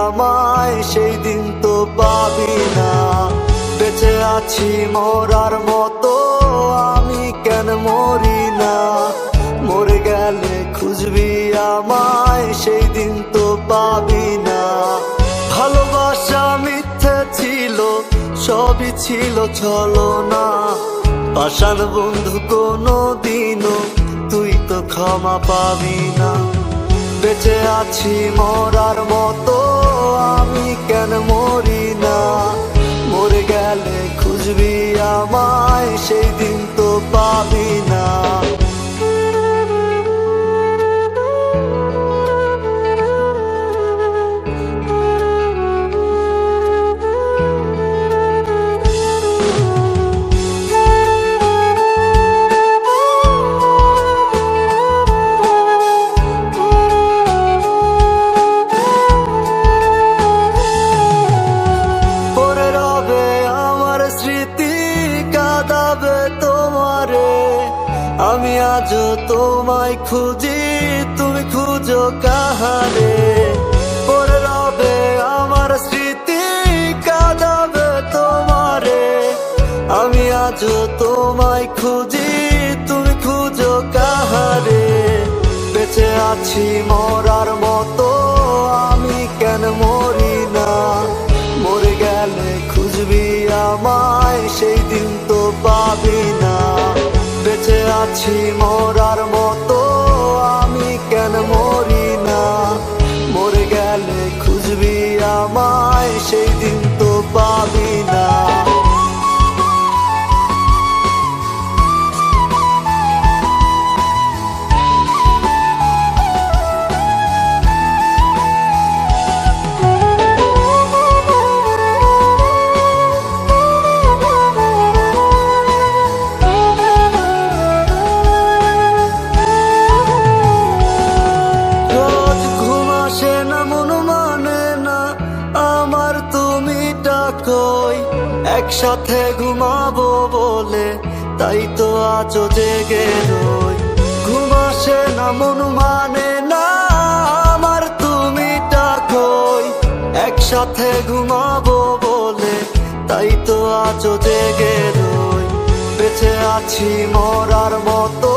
আমায় সেই দিন তো পাবি না। বেঁচে আছি মরার মতো, আমি কেন মরি না? মরে গেলে খুঁজবি আমায়, সেই দিন তো পাবি না। ভালোবাসা মিথ্যে ছিল, সবই ছিল ছলনা। পাষাণ বন্ধু কোনো দিনও তুই তো ক্ষমা পাবি না। বেঁচে আছি মরার মতো, আমি কেন মরি না? মরে গেলে খুঁজবি আমায়, সেই দিন তো পাবি না। আমি আজও তোমায় খুঁজি, তুমি খুঁজো কাহারে? পড়ে রবে আমার স্মৃতি, কাঁদাবে তোমারে। আমি আজও তোমায় খুঁজি, তুমি খুঁজো কাহারে? বেঁচে আছি মরার মতো, আমি কেন মরি না? মরে গেলে খুঁজবি আমায়, সেই দিন তো পাবি না। বেঁচে আছি মরার মতো, আমি কেন মরি না? মরে গেলে খুঁজবি আমায়, সেই দিন তো পাবি না। একসাথে ঘুমাবো বলে তাই তো আজও জেগে রই। ঘুম আসে না, মন মানে না আমার, তুমি ডাকোই। একসাথে ঘুমাবো বলে তাই তো আজও জেগে রই। বেঁচে আছি মরার মতো,